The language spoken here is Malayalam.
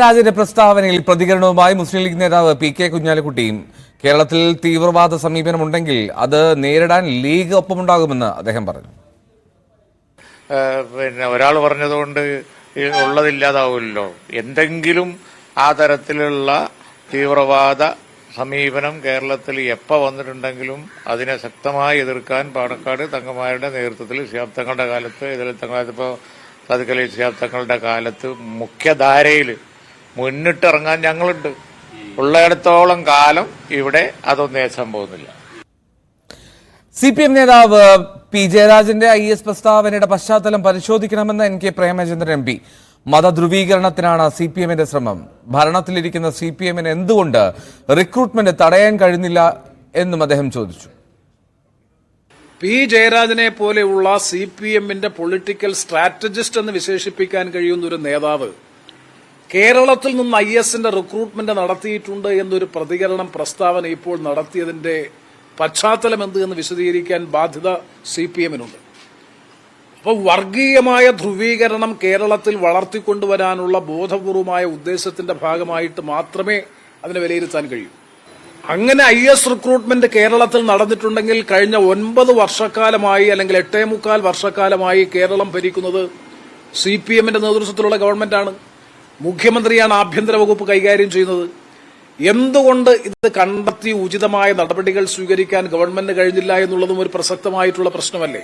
രാജന്റെ പ്രസ്താവനയിൽ പ്രതികരണവുമായി മുസ്ലിം ലീഗ് നേതാവ് പി.കെ. കുഞ്ഞാലിക്കുട്ടിയും കേരളത്തിൽ തീവ്രവാദ സമീപനമുണ്ടെങ്കിൽ അത് നേരിടാൻ ലീഗ് ഒപ്പമുണ്ടാകുമെന്ന് അദ്ദേഹം പറഞ്ഞു. ഒരാൾ പറഞ്ഞതുകൊണ്ട് ഉള്ളതില്ലാതാവില്ലല്ലോ. എന്തെങ്കിലും ആ തരത്തിലുള്ള തീവ്രവാദ സമീപനം കേരളത്തിൽ എപ്പോൾ വന്നിട്ടുണ്ടെങ്കിലും അതിനെ ശക്തമായി എതിർക്കാൻ പാണക്കാട് തങ്ങന്മാരുടെ നേതൃത്വത്തിൽ ശിഹാബ് തങ്ങളുടെ കാലത്ത് ഇപ്പോൾ സദിഖലി ശിഹാബ് തങ്ങളുടെ കാലത്ത് മുഖ്യധാരയിൽ മുന്നിട്ടിറങ്ങാൻ ഞങ്ങളുണ്ട്. ഉള്ളയിടത്തോളം കാലം ഇവിടെ അതൊന്നും സംഭവമില്ല. CPM നേതാവ് പി ജയരാജന്റെ IAS പ്രസ്താവനയുടെ പശ്ചാത്തലം പരിശോധിക്കണമെന്ന് NK പ്രേമചന്ദ്രൻ MP. മതധ്രുവീകരണത്തിനാണ് CPMന്റെ ശ്രമം. ഭരണത്തിലിരിക്കുന്ന CPMന് എന്തുകൊണ്ട് റിക്രൂട്ട്മെന്റ് തടയാൻ കഴിയുന്നില്ല എന്നും അദ്ദേഹം ചോദിച്ചു. പി ജയരാജനെ പോലെയുള്ള CPMന്റെ പൊളിറ്റിക്കൽ സ്ട്രാറ്റജിസ്റ്റ് എന്ന് വിശേഷിപ്പിക്കാൻ കഴിയുന്ന ഒരു നേതാവ് കേരളത്തിൽ നിന്ന് IASന്റെ റിക്രൂട്ട്മെന്റ് നടത്തിയിട്ടുണ്ട് എന്നൊരു പ്രതികരണം പ്രസ്താവന ഇപ്പോൾ നടത്തിയതിന്റെ പശ്ചാത്തലം എന്ത് എന്ന് വിശദീകരിക്കാൻ ബാധ്യത CPMനുണ്ട്. അപ്പോൾ വർഗീയമായ ധ്രുവീകരണം കേരളത്തിൽ വളർത്തിക്കൊണ്ടുവരാനുള്ള ബോധപൂർവമായ ഉദ്ദേശത്തിന്റെ ഭാഗമായിട്ട് മാത്രമേ അതിനെ വിലയിരുത്താൻ കഴിയൂ. അങ്ങനെ IAS റിക്രൂട്ട്മെന്റ് കേരളത്തിൽ നടന്നിട്ടുണ്ടെങ്കിൽ കഴിഞ്ഞ 9 വർഷക്കാലമായി അല്ലെങ്കിൽ 8.25 വർഷക്കാലമായി കേരളം ഭരിക്കുന്നത് CPMന്റെ നേതൃത്വത്തിലുള്ള ഗവൺമെന്റാണ്. മുഖ്യമന്ത്രിയാണ് ആഭ്യന്തര വകുപ്പ് കൈകാര്യം ചെയ്യുന്നത്. എന്തുകൊണ്ട് ഇത് കണ്ടെത്തി ഉചിതമായ നടപടികൾ സ്വീകരിക്കാൻ ഗവൺമെന്റിന് കഴിഞ്ഞില്ല എന്നുള്ളതും ഒരു പ്രസക്തമായിട്ടുള്ള പ്രശ്നമല്ലേ?